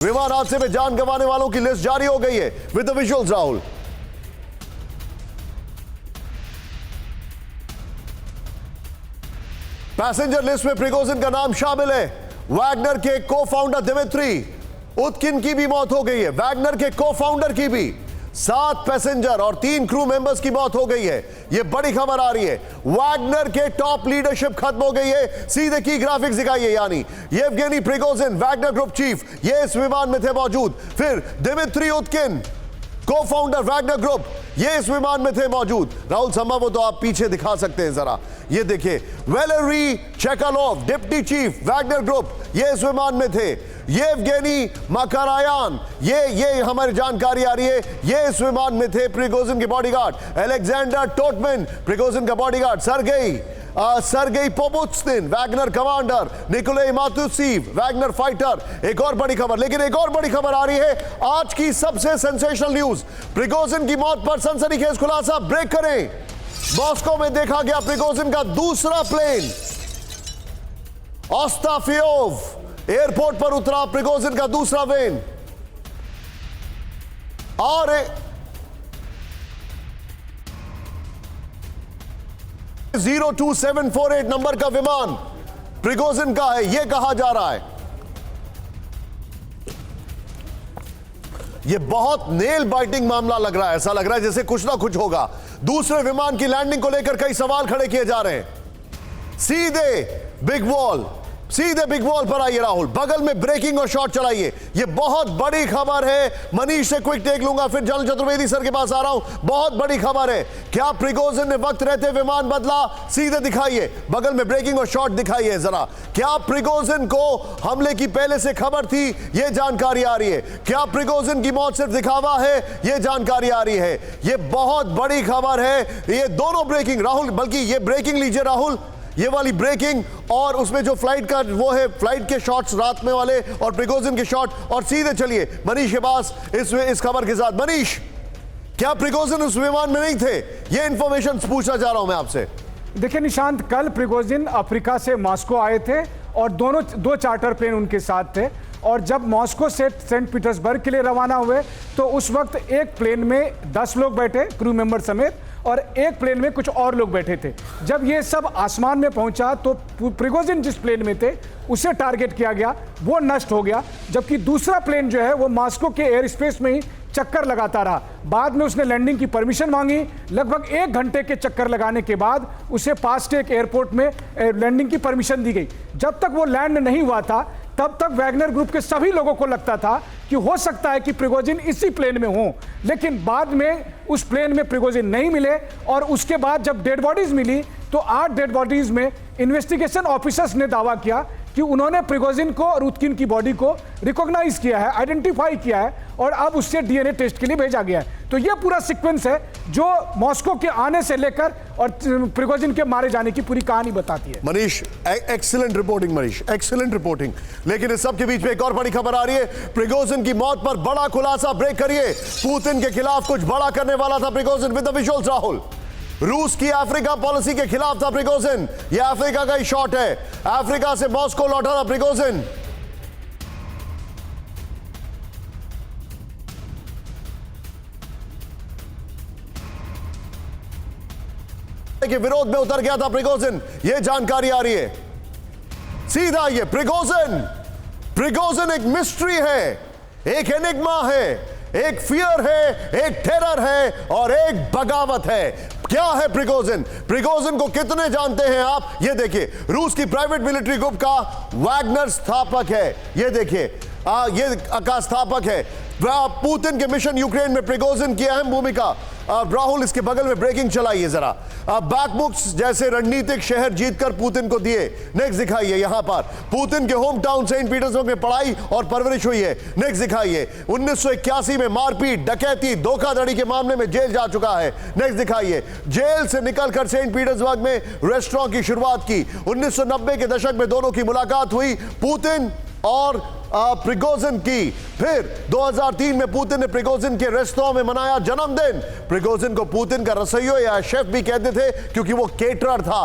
विमान हादसे में जान गंवाने वालों की लिस्ट जारी हो गई है with the visuals Rahul. Passenger list में प्रिगोजिन का नाम शामिल है। वैगनर के को फाउंडर दिमित्री उतकिन की भी मौत हो गई है। वैगनर के को फाउंडर की भी 7 पैसेंजर और 3 क्रू मेंबर्स की मौत हो गई है। यह बड़ी खबर आ रही है। वैगनर के टॉप लीडरशिप खत्म हो गई है। सीधे की ग्राफिक्स दिखाइए, यानी Yevgeny Prigozhin Wagner group chief, ये इस विमान में थे मौजूद। फिर दिमित्री उतकिन को फाउंडर वैगनर ग्रुप, ये इस विमान में थे मौजूद। राहुल संभव हो तो आप पीछे दिखा सकते हैं जरा, ये देखिए Valery Chekalov deputy chief Wagner group, ये इस विमान में थे। येवगेनी माकारायान, ये हमारी जानकारी आ रही है, ये इस विमान में थे। प्रिगोजिन के बॉडीगार्ड अलेक्जेंडर टोटमैन, प्रिगोजिन का bodyguard Sergei Propustin Wagner commander, Nikolai Matuseyev Wagner fighter. एक और बड़ी खबर, लेकिन एक और बड़ी खबर आ रही है, आज की सबसे सेंसेशनल न्यूज, प्रिगोजिन की मौत पर सनसनीखेज खुलासा। ब्रेक करें। मॉस्को में देखा गया प्रिगोजिन का दूसरा प्लेन, ओस्ताफियोव एयरपोर्ट पर उतरा प्रिगोजिन का दूसरा प्लेन और 02748 नंबर का विमान प्रिगोजिन का है, यह कहा जा रहा है। यह बहुत नेल बाइटिंग मामला लग रहा है। ऐसा लग रहा है जैसे कुछ ना कुछ होगा। दूसरे विमान की लैंडिंग को लेकर कई सवाल खड़े किए जा रहे हैं। सीधे बिग वॉल पर आइए राहुल, बगल में ब्रेकिंग और शॉट चलाइए। यह बहुत बड़ी खबर है। मनीष से क्विक टेक लूंगा, फिर जनरल चतुर्वेदी सर के पास आ रहा हूं। बहुत बड़ी खबर है। क्या प्रिगोजिन ने वक्त रहते विमान बदला? सीधे दिखाइए, बगल में ब्रेकिंग और शॉट दिखाइए जरा। क्या प्रिगोजिन को हमले की पहले से खबर थी? यह जानकारी आ रही है। क्या प्रिगोजिन की मौत सिर्फ दिखावा है? यह जानकारी आ रही है। यह बहुत बड़ी खबर है। यह दोनों ब्रेकिंग राहुल, बल्कि यह ब्रेकिंग लीजिए राहुल, ये वाली ब्रेकिंग और उसमें जो फ्लाइट का वो है, फ्लाइट के शॉट्स रात में वाले और प्रिगोजिन के शॉट। और सीधे चलिए मनीष के पास इस खबर के साथ। मनीष, क्या प्रिगोजिन उस विमान में नहीं थे? ये इंफॉर्मेशन पूछना चाह रहा हूं मैं आपसे। देखिए निशांत, कल प्रिगोजिन अफ्रीका से मॉस्को आए थे और दो चार्टर प्लेन उनके साथ थे। और जब मॉस्को से सेंट पीटर्सबर्ग के लिए रवाना हुए तो उस वक्त एक प्लेन में 10 लोग बैठे, क्रू मेंबर समेत, और एक प्लेन में कुछ और लोग बैठे थे। जब ये सब आसमान में पहुंचा तो प्रिगोजिन जिस प्लेन में थे उसे टारगेट किया गया, वो नष्ट हो गया। जबकि दूसरा प्लेन जो है वो मॉस्को के एयर स्पेस में ही चक्कर लगाता रहा। बाद में उसने लैंडिंग की परमिशन मांगी। लगभग 1 घंटे के चक्कर लगाने के बाद उसे पास के एक एयरपोर्ट में लैंडिंग की परमिशन दी गई। जब तक वो लैंड नहीं हुआ था तब तक वैगनर ग्रुप के सभी लोगों को लगता था कि हो सकता है कि प्रिगोजिन इसी प्लेन में हो। लेकिन बाद में उस प्लेन में प्रिगोजिन नहीं मिले और उसके बाद जब डेड बॉडीज मिली तो 8 डेड बॉडीज में इन्वेस्टिगेशन ऑफिसर्स ने दावा किया कि उन्होंने प्रिगोजिन को और उतकिन की बॉडी को रिकॉग्नाइज किया है, आइडेंटिफाई किया है और अब उससे डीएनए टेस्ट के लिए भेजा गया है। तो यह पूरा सीक्वेंस है जो मॉस्को के आने से लेकर और प्रिगोजिन के मारे जाने की पूरी कहानी बताती है। Manish, excellent reporting Manish, excellent reporting. लेकिन इस सब के बीच में एक और बड़ी खबर आ रही है, प्रिगोजिन की मौत पर बड़ा खुलासा। ब्रेक करिए। पुतिन के खिलाफ कुछ बड़ा करने वाला था Prigozhin with the visuals Rahul. रूस की अफ्रीका पॉलिसी के खिलाफ था प्रिगोजिन। यह अफ्रीका का ही शॉट है। अफ्रीका से मॉस्को लौटा था प्रिगोजिन। के विरोध में उतर गया था प्रिगोजिन, यह जानकारी आ रही है। सीधा ये प्रिगोजिन एक मिस्ट्री है, एक एनिग्मा है, एक फियर है, एक टेरर है और एक बगावत है। क्या है प्रिगोजिन? प्रिगोजिन को कितने जानते हैं आप? ये देखिए, रूस की प्राइवेट मिलिट्री ग्रुप का वैगनर स्थापक है। ये देखिए, ये का स्थापक है। पुतिन के मिशन यूक्रेन में प्रिगोजिन की अहम भूमिका। राहुल, इसके बगल में ब्रेकिंग चलाइए जरा। बैकमुक्स जैसे रणनीतिक शहर जीतकर पुतिन को दिए। नेक्स्ट दिखाइए, यहां पर पुतिन के होम टाउन सेंट पीटर्सबर्ग में पढ़ाई और परवरिश हुई है। नेक्स्ट दिखाइए, 1981 में मारपीट, डकैती, धोखाधड़ी के मामले में जेल जा चुका है। नेक्स्ट दिखाइए, जेल से निकलकर सेंट पीटर्सबर्ग में रेस्टोरेंट की शुरुआत की। 1990 के दशक में दोनों की मुलाकात हुई, पुतिन और प्रिगोजिन की। फिर 2003 में पुतिन ने प्रिगोजिन के रेस्तरां में मनाया जन्मदिन। प्रिगोजिन को पुतिन का रसोइया या शेफ भी कहते थे क्योंकि वो केटरर था।